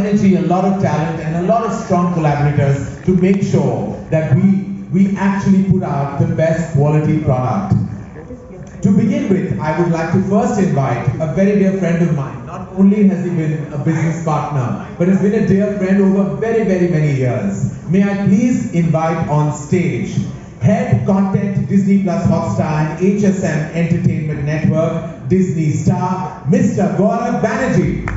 energy, a lot of talent, and a lot of strong collaborators to make sure that we actually put out the best quality product. To begin with, I would like to first invite a very dear friend of mine. Not only has he been a business partner, but has been a dear friend over very, very many years. May I please invite on stage Head Content Disney Plus Hotstar and HSM Entertainment Network Disney star, Mr. Gaurav Banerjee.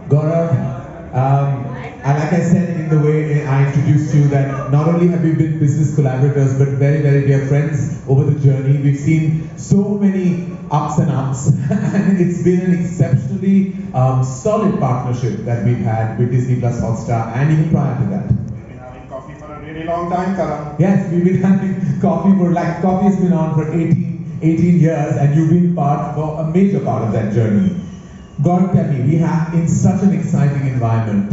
Gaurav, and like I said in the way I introduced you, that not only have we been business collaborators but very, very dear friends over the journey. We've seen so many ups and ups, and it's been an exceptionally solid partnership that we've had with Disney Plus Hotstar, and even prior to that. We've been having coffee for a really long time, Karan. Yes, we've been having coffee for, like, coffee has been on for 18 years, and you've been part for a major part of that journey. God, tell me, we have in such an exciting environment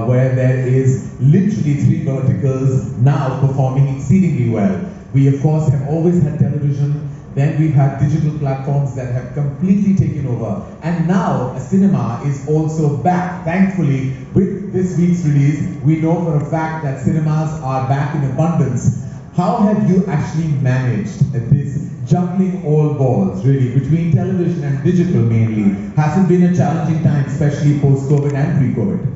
where there is literally 3 verticals now performing exceedingly well. We of course have always had television, then we've had digital platforms that have completely taken over, and now a cinema is also back. Thankfully, with this week's release, we know for a fact that cinemas are back in abundance. How have you actually managed this juggling all balls, really, between television and digital mainly? Has it been a challenging time, especially post-COVID and pre-COVID?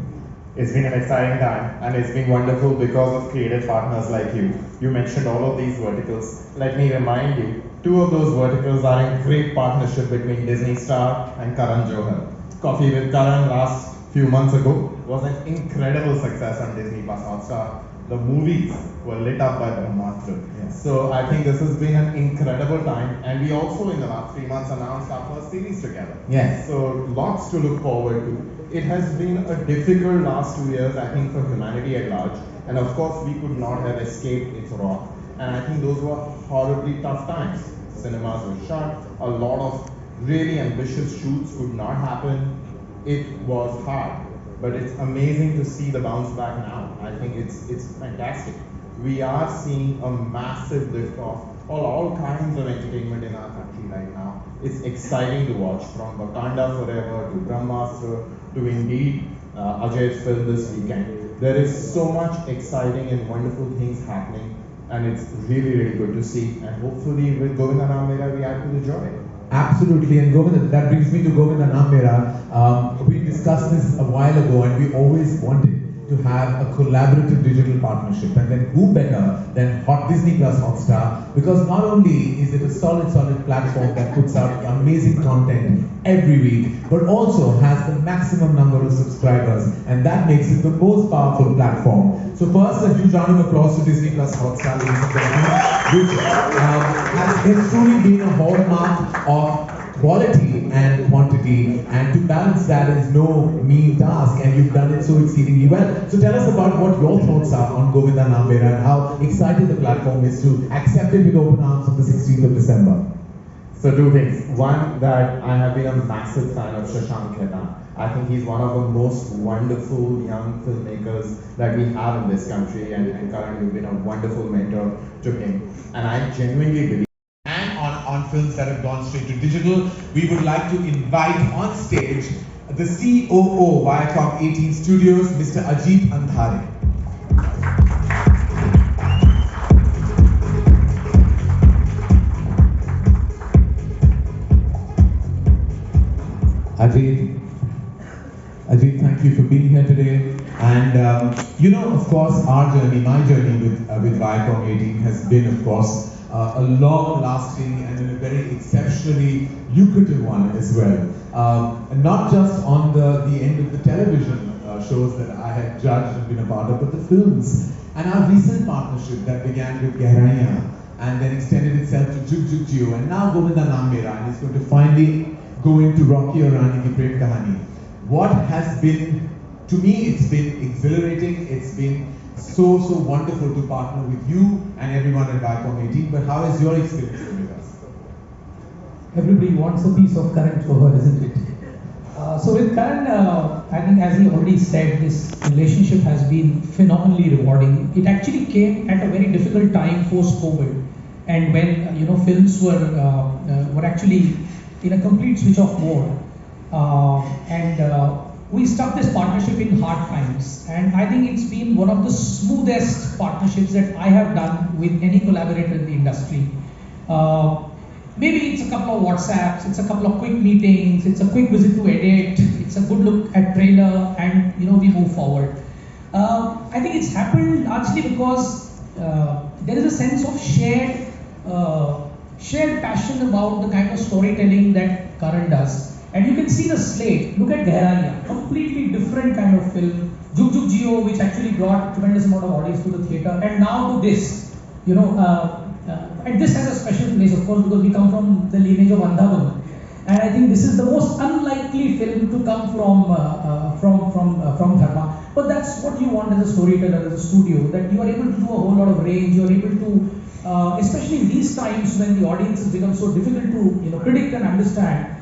It's been an exciting time, and it's been wonderful because of creative partners like you. You mentioned all of these verticals. Let me remind you, 2 of those verticals are in great partnership between Disney Star and Karan Johar. Coffee with Karan last few months ago was an incredible success on Disney Plus Hotstar. The movies were lit up by Brahmastra. Yes. So I think this has been an incredible time, and we also in the last 3 months announced our first series together. Yes. So lots to look forward to. It has been a difficult last 2 years, I think, for humanity at large, and of course we could not have escaped its wrath. And I think those were horribly tough times. Cinemas were shut, a lot of really ambitious shoots could not happen. It was hard. But it's amazing to see the bounce back now. I think it's fantastic. We are seeing a massive lift off all kinds of entertainment in our country right now. It's exciting to watch, from Wakanda Forever to Brahmastra to indeed Ajay's film this weekend. There is so much exciting and wonderful things happening, and it's really, really good to see. And hopefully with Govinda Naam Mera we add to the joy. Absolutely, and Govinda, that brings me to Govinda Naam Mera. We discussed this a while ago, and we always wanted to have a collaborative digital partnership, and then who better than Disney Plus Hotstar, because not only is it a solid platform that puts out amazing content every week, but also has the maximum number of subscribers, and that makes it the most powerful platform. So first, a huge round of applause to Disney Plus Hotstar, ladies and gentlemen, which has truly been a hallmark of quality and quantity, and to balance that is no mean task, and you've done it so exceedingly well. So tell us about what your thoughts are on Govinda Naam Mera and how excited the platform is to accept it with open arms on the 16th of December. So 2 things. One, that I have been a massive fan of Shashank Khaitan. I think he's one of the most wonderful young filmmakers that we have in this country, and currently you've been a wonderful mentor to him. And I genuinely believe On films that have gone straight to digital, we would like to invite on stage the COO Viacom 18 Studios, Mr. Ajit Andhare. Ajit, thank you for being here today. And you know, of course, our journey, my journey with Viacom 18 has been, of course, a long-lasting and a very exceptionally lucrative one as well. And not just on the end of the television shows that I had judged and been a part of, but the films. And our recent partnership that began with Gehraiyan and then extended itself to Jug Jug Jio, and now Govinda Naam Mera, and it's going to finally go into Rocky Aur Rani Ki Prem Kahani. What has been, to me, it's been exhilarating, it's been so wonderful to partner with you and everyone at Viacom 18, but how has your experience been with us? Everybody wants a piece of Karan Johar, isn't it? So with Karan, I think as he already said, this relationship has been phenomenally rewarding. It actually came at a very difficult time post-COVID, and when films were actually in a complete switch-off mode, and we stuck this partnership in hard times. And I think it's been one of the smoothest partnerships that I have done with any collaborator in the industry. Maybe it's a couple of WhatsApps, it's a couple of quick meetings, it's a quick visit to edit, it's a good look at trailer, and we move forward. I think it's happened largely because there is a sense of shared passion about the kind of storytelling that Karan does. And you can see the slate. Look at Gairaiya, completely different kind of film. Jug Jug Jio, which actually brought tremendous amount of audience to the theatre, and now to this. And this has a special place, of course, because we come from the lineage of Andhavan. And I think this is the most unlikely film to come from Dharma. But that's what you want as a storyteller, as a studio, that you are able to do a whole lot of range. You are able to, especially in these times when the audiences become so difficult to predict and understand.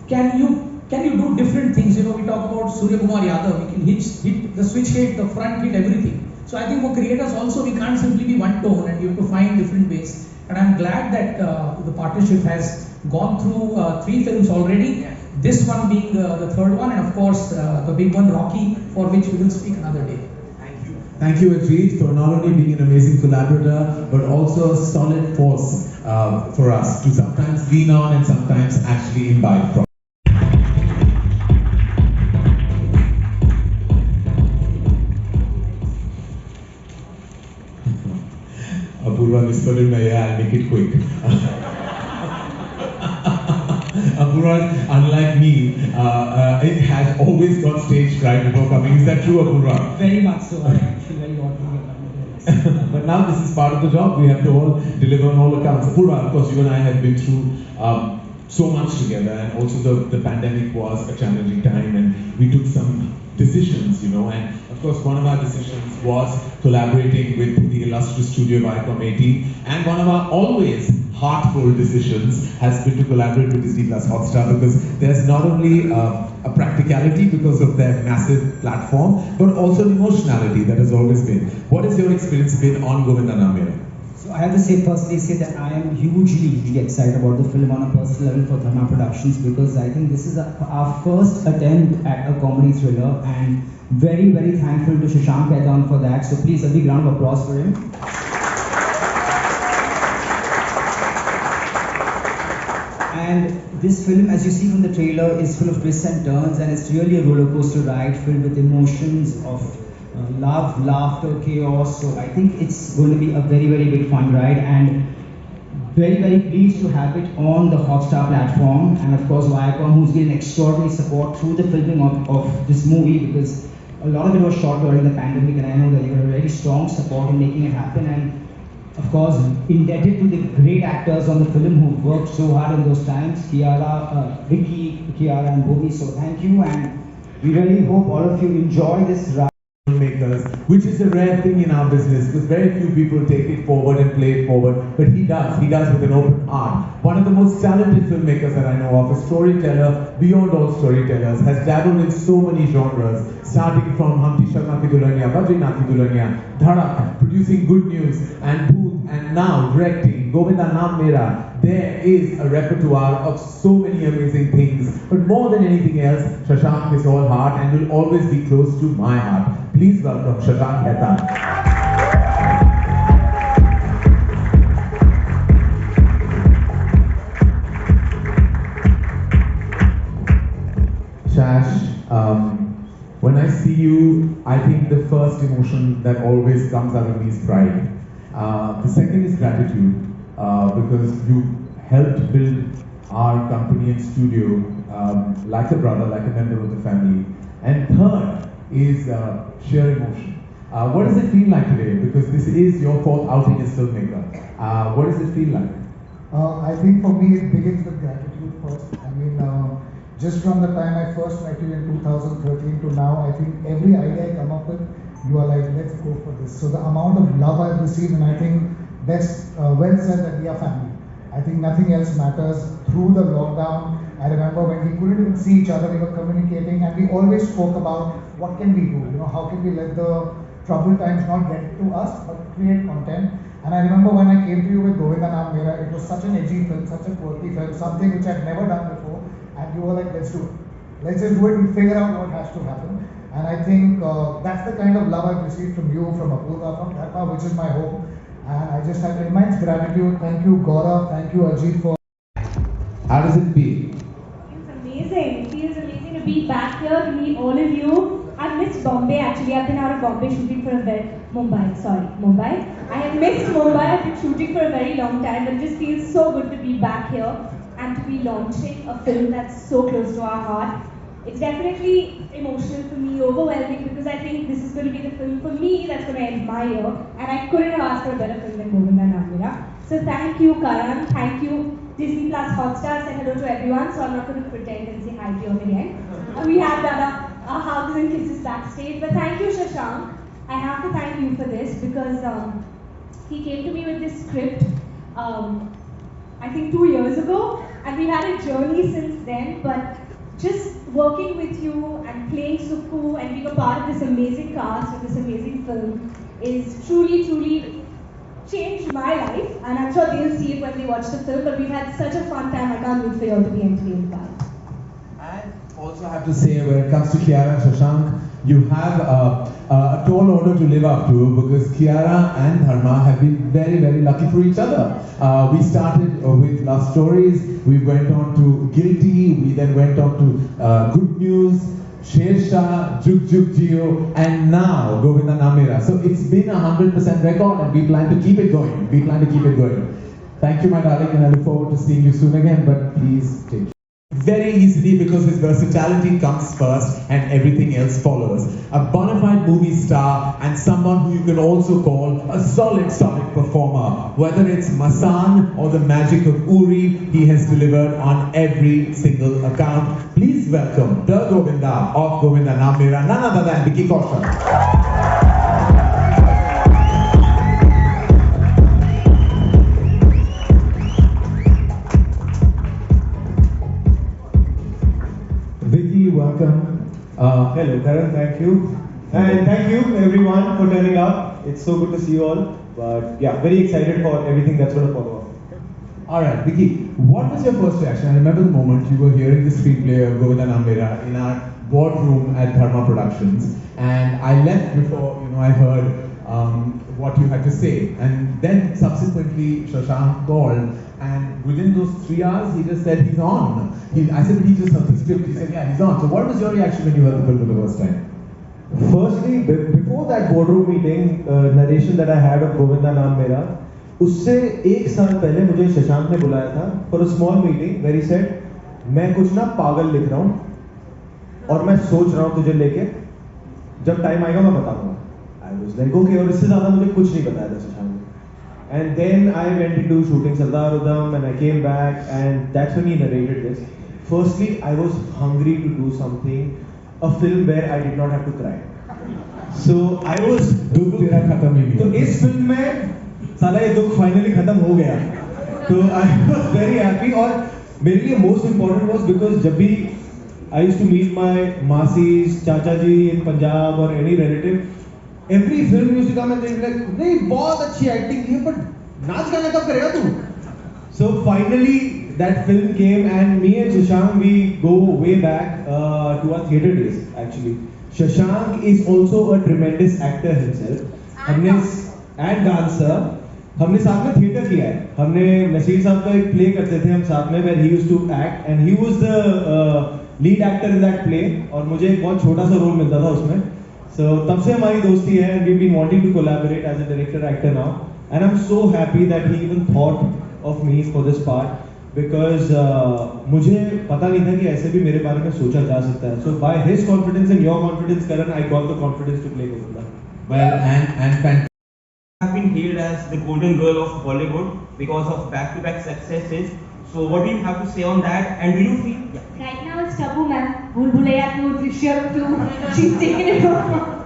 Can you do different things? We talk about Surya Kumar Yadav. We can hit the switch, hit the front, hit everything. So I think for creators also, we can't simply be one tone, and you have to find different ways. And I'm glad that the partnership has gone through 3 films already. This one being the third one, and of course the big one, Rocky, for which we will speak another day. Thank you, Ajit, for not only being an amazing collaborator, but also a solid force for us to sometimes lean on and sometimes actually imbibe from. Apurva whispered I'll make it quick. Apurva, unlike me, it has always got stage fright before coming. Is that true, Apurva? Very much so. I feel very odd. But now this is part of the job. We have to all deliver on all accounts. Apurva, of course, you and I have been through so much together, and also the pandemic was a challenging time, and we took some decisions, and of course one of our decisions was collaborating with the illustrious studio Viacom 18, and one of our always heartful decisions has been to collaborate with Disney Plus Hotstar, because there's not only a practicality because of their massive platform, but also an emotionality that has always been. What has your experience been on Govinda Naam Mera? So I have to personally say that I am hugely excited about the film on a personal level for Dharma Productions, because I think this is our first attempt at a comedy thriller, and very thankful to Shashank Khaitan for that. So please, a big round of applause for him. And this film, as you see from the trailer, is full of twists and turns, and it's really a roller coaster ride filled with emotions of love, laughter, chaos. So I think it's going to be a very big fun ride, and very pleased to have it on the Hotstar platform, and of course Viacom, who's given extraordinary support through the filming of this movie, because a lot of it was shot during the pandemic, and I know that you were very strong support in making it happen. And of course, indebted to the great actors on the film who worked so hard in those times, Vicky, Kiara and Bobby. So thank you, and we really hope all of you enjoy this ride. Filmmakers, which is a rare thing in our business, because very few people take it forward and play it forward, but he does with an open heart. One of the most talented filmmakers that I know of, a storyteller beyond all storytellers, has dabbled in so many genres, starting from Hamti Sharma Ki Dulhania, Badrinath Ki Dulhania, Dhadak, producing Good News and Booth, and now directing Govinda Naam Mera. There is a repertoire of so many amazing things, but more than anything else, Shashank is all heart and will always be close to my heart. Please welcome Shashank Khaitan. Shash, when I see you, I think the first emotion that always comes out of me is pride. The second is gratitude, because you helped build our company and studio like a brother, like a member of the family. And third is sheer emotion. What does it feel like today? Because this is your fourth outing as filmmaker. What does it feel like? I think for me it begins with gratitude first. I mean, just from the time I first met you in 2013 to now, I think every idea I come up with, you are like, let's go for this. So the amount of love I've received, and I think best well said that we are family. I think nothing else matters. Through the lockdown, I remember when we couldn't even see each other, we were communicating, and we always spoke about what can we do, how can we let the troubled times not get to us, but create content. And I remember when I came to you with Govinda Naam Mera, it was such an edgy film, such a quirky film, something which I'd never done before, and you were like, let's do it. Let's just do it, we'll figure out what has to happen. And I think that's the kind of love I've received from you, from Apurva, from Dharma, which is my home. And I just have immense gratitude. Thank you, Gaurav. Thank you, Ajit, for. How does it feel? It's amazing. It feels amazing to be back here, to meet all of you. I've missed Bombay actually. I've been out of Bombay shooting for a very Mumbai. I have missed Mumbai. I've been shooting for a very long time, but it just feels so good to be back here and to be launching a film that's so close to our heart. It's definitely emotional for me, overwhelming, because I think this is going to be the film for me that's going to end my year, and I couldn't have asked for a better film than Govinda Naam Mera. So thank you, Karan. Thank you, Disney Plus Hotstar. Say hello to everyone. So I'm not going to pretend and say hi to you again. We have done hugs and kisses backstage, but thank you, Shashank. I have to thank you for this because he came to me with this script. I think 2 years ago, and we've had a journey since then, but just working with you and playing Sukhu and being a part of this amazing cast of this amazing film is truly changed my life, and I'm sure they'll see it when they watch the film, but we've had such a fun time. I can't wait for you all to be entertained by it. And also I have to say, when it comes to Kiara and Shashank, you have a tall order to live up to, because Kiara and Dharma have been very lucky for each other. We started with Love Stories, we went on to Guilty, we then went on to Good News, Shersha, Juk Juk Jio, and now Govinda Naam Mera. So it's been 100% record, and we plan to keep it going. Thank you, my darling, and I look forward to seeing you soon again, but please take care. Very easily, because his versatility comes first and everything else follows. A bona fide movie star and someone who you can also call a solid performer. Whether it's Masan or the magic of Uri, he has delivered on every single account. Please welcome the Govinda of Govinda Naam Mera, none other than Vicky Kaushal. Vicky, welcome. Hello, Karan, thank you. And thank you everyone for turning up. It's so good to see you all. But yeah, very excited for everything that's going to follow up. Alright, Vicky, what was your first reaction? I remember the moment you were hearing the screenplay of Govinda Naam Mera in our boardroom at Dharma Productions, and I left before I heard what you had to say. And then subsequently Shashank called, and within those 3 hours he just said he's on. I said, but he just heard the script. He said, yeah, he's on. So what was your reaction when you heard the film for the first time? Firstly, before that boardroom meeting, narration that I had of Govinda Naam Mera, उससे 1 साल पहले मुझे शशांक ने बुलाया था for a small meeting where he said, मैं कुछ ना पागल लिख रहा हूँ और मैं सोच रहा हूँ तुझे लेके, जब टाइम आएगा मैं बताऊंगा. I was like, okay, और इससे ज़्यादा मुझे कुछ नहीं बताया था शशांक ने. And then I went into shooting Sardar Udham, and I came back, and that's when he narrated this. Firstly, I was hungry to do something, a film where I did not have to cry. So I was. दुख तेरा खत्म ही नहीं. तो इस film में साला ये दुख finally खत्म हो गया. So I was very happy, और मेरे लिए most important was because जब भी I used to meet my masis, chacha ji in Punjab or any relative, every film used to come and they were like, नहीं बहुत अच्छी acting की है, but नाच गाना कब करेगा तू? So finally that film came, and me and Shashank, we go way back to our theatre days actually. Shashank is also a tremendous actor himself. हमने and dancer. हमने साथ में थिएटर किया है. हमने नसीर साहब का एक प्ले करते थे हम साथ में, where he used to act and he was the lead actor in that play, और मुझे एक बहुत छोटा सा रोल मिलता था उसमें. So तब से हमारी दोस्ती है, and we've been wanting to collaborate as a director actor now, and I'm so happy that he even thought of me for this part, because मुझे पता नहीं था कि ऐसे भी मेरे बारे में सोचा जा सकता है. So by his confidence and your confidence, Karan, I got the confidence to play Govinda. Well, and fantastic. Have been hailed as the golden girl of Bollywood because of back-to-back successes. So what do you have to say on that? And do you feel? Yeah. Right now it's taboo, man. Bhul Bhulaiya 2, Drishyam 2. She's taken it over.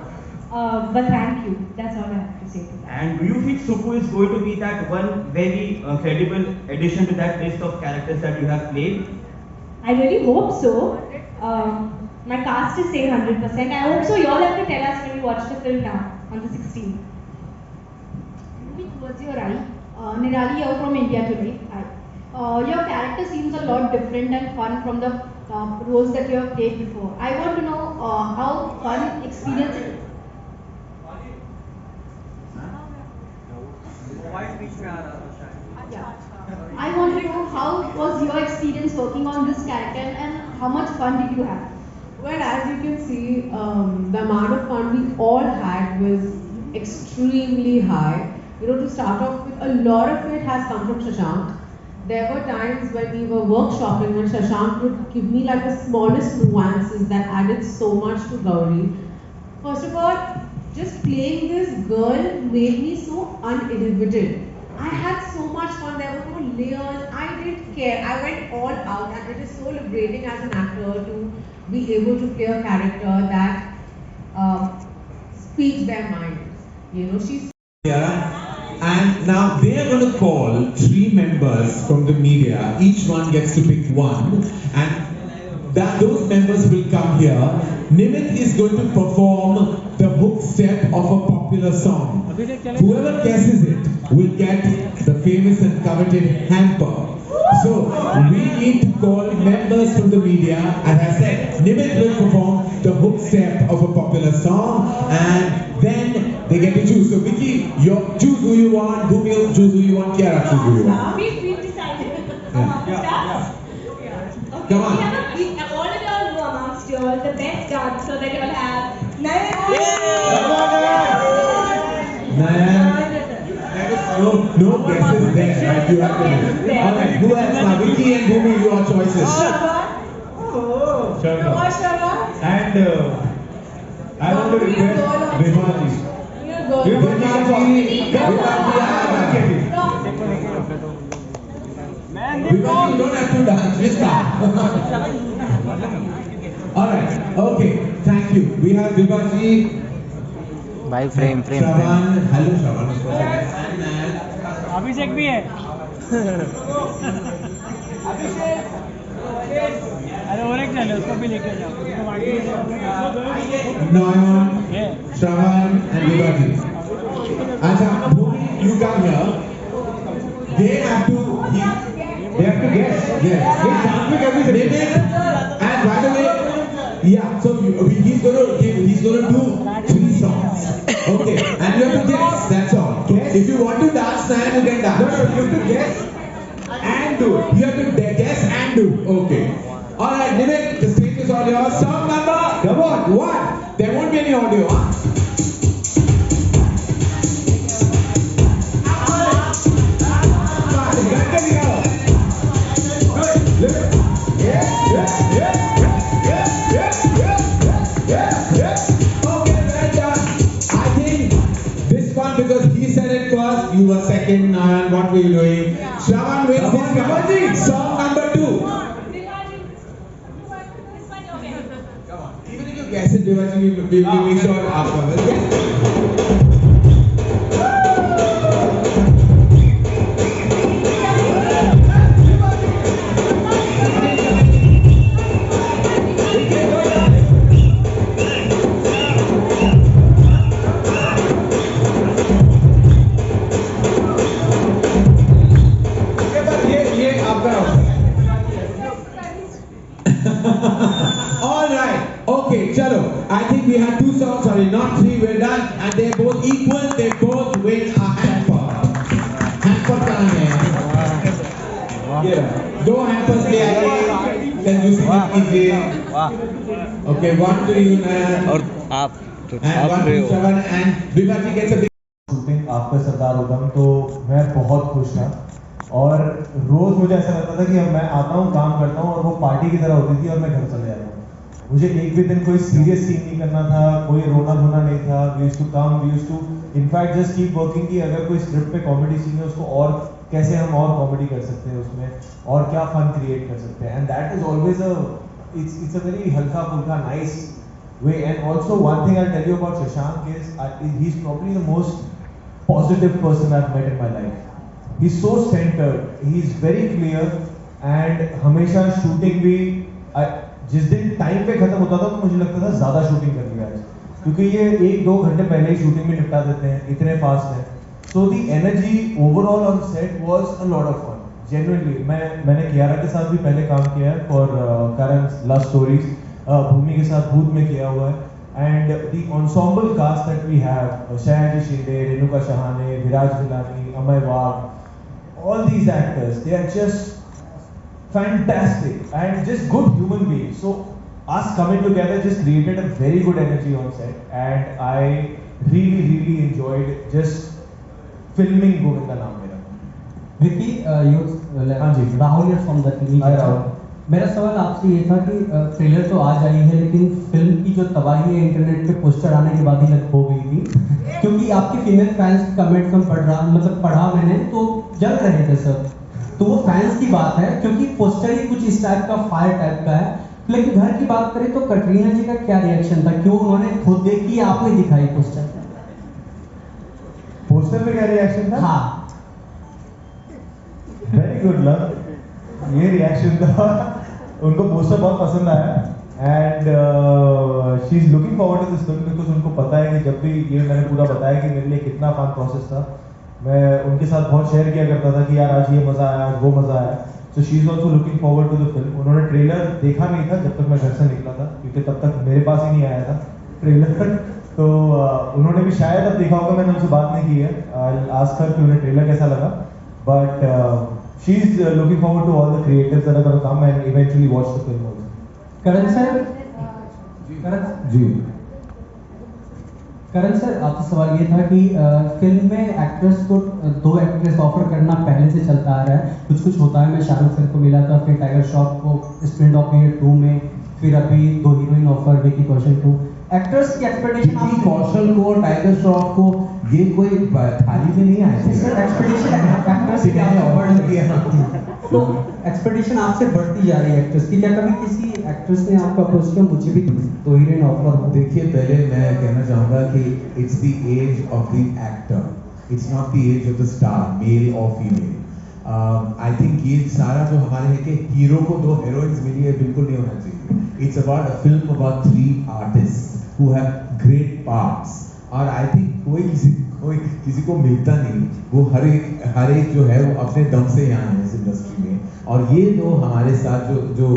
But thank you. That's all I have to say to that. And do you think Sukhu is going to be that one very credible addition to that list of characters that you have played? I really hope so. My cast is saying 100%. I hope so. You all have to tell us when you watch the film now on the 16th. Moving towards your eye, Nirali, you're from India today. Hi. Your character seems a lot different and fun from the roles that you have played before. I want to know how fun experience it. Yeah. I want to know how was your experience working on this character and how much fun did you have? Well, as you can see, the amount of fun we all had was extremely high. To start off with, a lot of it has come from Shashank. There were times when we were workshopping when Shashank would give me like the smallest nuances that added so much to Gauri. First of all, just playing this girl made me so uninhibited. I had so much fun, there were no layers, I didn't care. I went all out, and it is so liberating as an actor to be able to play a character that speaks their mind. She's and now they are going to call three members from the media. Each one gets to pick one, and those members will come here. Nimit is going to perform the hook step of a popular song. Whoever guesses it will get the famous and coveted hamper. So we need to call members from the media. As I said, Nimit will perform the hook step of a popular song, and then they get to choose. So Vicky, you choose who you want. Bhumi, choose who you want. Kiara, choose who you want. We've decided. Yeah. Okay, Come on. all of y'all know amongst y'all the best dance so that y'all have No guesses there, right? You have to. Alright, who else now? Vicky and Bhumi, your choices. And I want to request Vivaji. Vivaji, you don't have to dance, just start. Alright, okay, thank you. We have Vivaji. भाई frame Shravan, hello Shravan. अभिषेक भी है अरे और एक चले उसको भी लेके जाओ Nayan, Shravan and Vivaji. Acha, Bhumi, you come here. They have to guess. Yes. And by the way, yeah. So he's gonna do 3 songs. Okay, and you have to guess. That's all. Guess. If you want to dance, then you can dance. No, you have to guess and do. You have to guess and do. Okay. All right, Nimit, the stage is all yours. Song number. Come on, 1. There won't be any audio. Huh? Because he said it first, you were second, and what were you doing? Shravan wins this one. Song number 2. Come on. Even if you guess it, Vivaji, we will make sure afterwards. Okay, chalo. I think we had 2 songs, sorry, not 3, we're done. And they're both equal, they both win a hamper. Hamper time hai. Yeah. 2 hampers le aaye. Then you see it easy. Okay, 1 to you, Nayan. और आप And 1 to Shravan, and Vivaji gets a big shooting आपका सरदार उधम तो मैं बहुत खुश था और रोज मुझे ऐसा लगता था कि अब मैं आता हूँ काम करता हूँ और वो पार्टी की तरह होती थी और मैं घर चले जाता हूँ मुझे एक भी दिन कोई सीरियस सीन नहीं करना था कोई रोना धोना नहीं था we used to come we used to in fact just keep working कि अगर कोई स्क्रिप्ट पे कॉमेडी सीन है उसको और कैसे हम और कॉमेडी कर सकते हैं उसमें और क्या फन क्रिएट कर सकते हैं and that is always a it's a very halka fulka nice way and also one thing I'll tell you about Shashank is he's probably the most positive person I've met in my life. He's so centered, he's very clear and हमेशा shooting भी जिस दिन time पे खत्म होता था तो मुझे लगता था ज़्यादा शूटिंग कर लिया आज, क्योंकि ये 1-2 घंटे पहले ही शूटिंग में निपटा देते हैं, इतने फास्ट हैं. So the energy overall on set was a lot of fun. Genuinely मैंने कियारा के साथ भी पहले काम किया है for Karan love stories, Bhumi के साथ भूत में किया हुआ है. And the ensemble cast that we have, Sayaji Shinde, Renuka Shahane, Viraj Vilani, Amay Wagh, all these actors, they are just fantastic and just good human beings. So us coming together just created a very good energy on set, and I really enjoyed just filming Govinda Naam Mera. Vicky, हाँ जी. Rahul is from the TV. Hi Rahul. मेरा सवाल आपसे ये था कि trailer तो आज आई है, लेकिन फिल्म की जो तबाही है इंटरनेट पे पोस्टर आने के बाद ही हो गई थी, क्योंकि आपके फीमेल फैंस कमेंट में पढ़ा मैंने तो जल रहे थे सब. तो वो फैंस की बात है, क्योंकि पोस्टर ही कुछ इस टाइप का फायर टाइप का है. लेकिन घर की बात करें तो कटरीना जी का क्या रिएक्शन था, क्यों उन्होंने खुद देखी आपने दिखाई पोस्टर में क्या रिएक्शन था? हाँ, वेरी गुड लव. ये रिएक्शन था. उनको पोस्टर बहुत पसंद आया and she is looking forward to this film, because उनको पता है कि जब भी ये मैंने पूरा बताया कि मेरे लिए कितना फन प्रोसेस था, मैं उनके साथ बहुत शेयर किया करता था कि यार आज ये मज़ा आया, आज वो मज़ा आया. So she is also looking forward to the film. उन्होंने ट्रेलर देखा नहीं था जब तक मैं घर से निकला था, क्योंकि तब तक मेरे पास ही नहीं आया था ट्रेलर. तो उन्होंने भी शायद अब देखा होगा, मैंने उनसे बात नहीं की है. आज तक कि उन्हें ट्रेलर कैसा लगा, but she is looking forward to all the creators that are gonna come and eventually watch the film also. Karan sir, ji Karan sir, आपसे सवाल ये था कि फिल्म में एक्ट्रेस को 2 एक्ट्रेस ऑफर करना पहले से चलता आ रहा है. कुछ होता है. मैं शाहरुख सर को मिला था, फिर टाइगर श्रॉफ को स्टूडेंट ऑफ ईयर 2 में, फिर अभी 2 हीरोइन ऑफर, विकी कौशल को. एक्टर्स की एक्सपेक्टेशन, विकी कौशल को, टाइगर श्रॉफ को, ये कोई थाली में नहीं आए थे. सर एक्सपेक्टेशन एक्ट्रेस की बढ़ रही है, तो एक्सपेक्टेशन आपसे बढ़ती जा रही है एक्ट्रेस की. क्या कभी किसी एक्ट्रेस ने आपको अप्रोच किया, मुझे भी 2 हीरोइन ऑफर हो? देखिए, पहले मैं कहना चाहूँगा कि it's the age of the actor, it's not the age of the star, male और फीमेल. आई थिंक ये सारा जो हमारे है कि हीरो को 2 हीरोइंस मिली है, बिल्कुल नहीं होना चाहिए. It's about a film about 3 artist who have great parts. और आई थिंक कोई किसी को मिलता नहीं. वो हर एक जो है वो अपने दम से यहाँ है इस इंडस्ट्री में. और ये जो हमारे साथ जो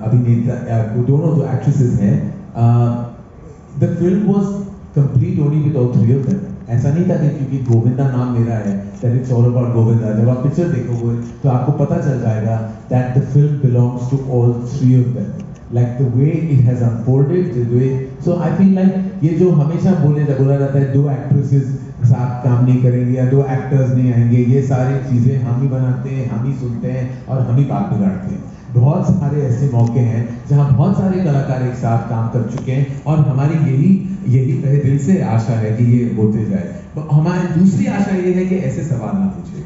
अभिनेता, दोनों जो एक्ट्रेसेस हैं, the film was complete only with all 3 of them. ऐसा नहीं था कि क्योंकि गोविंदा नाम मेरा है that it's all about Govinda. जब आप पिक्चर देखोगे तो आपको पता चल जाएगा that the film belongs to all 3 of them. Like the way it has unfolded, the way, so I feel like ये जो हमेशा बोला जाता है 2 एक्ट्रेसेस साथ काम नहीं करेंगे या 2 एक्टर्स नहीं आएंगे, ये सारी चीज़ें हम ही बनाते हैं, हम ही सुनते हैं और हम ही बात बिगाड़ते हैं. बहुत सारे ऐसे मौके हैं जहाँ बहुत सारे कलाकार एक साथ काम कर चुके हैं और हमारी यही तहे दिल से आशा है कि ये होते जाए. तो हमारी दूसरी आशा ये है कि ऐसे सवाल ना पूछे.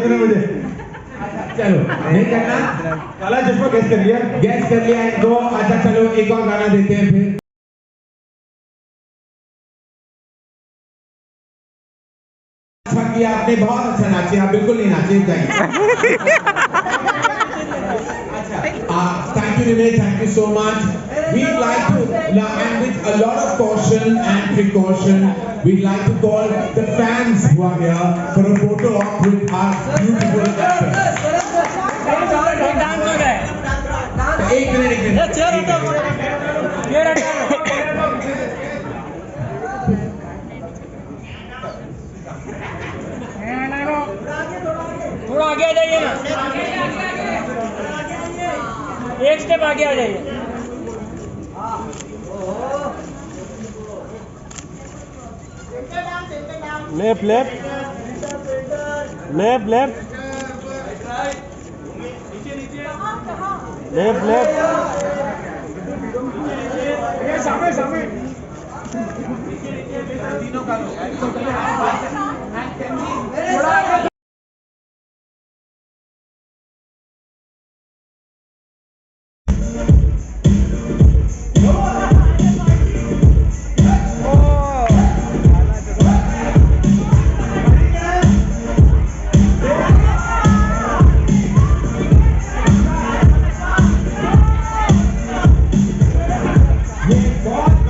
मुझे चलो नहीं करना, काला चश्मा गैस कर लिया इनको. अच्छा चलो एक और गाना देते हैं फिर. अच्छा किया आपने, बहुत अच्छा नाचे. आप बिल्कुल नहीं नाचे, जाइए. Thank you Nime, thank you so much. We'd like to, and with a lot of caution and precaution, we'd like to call the fans who are here for a photo op with our beautiful actors. एक minute. थोड़ा आगे आ जाइए ना, एक step आगे आ जाइए. Left सामने तीनों का God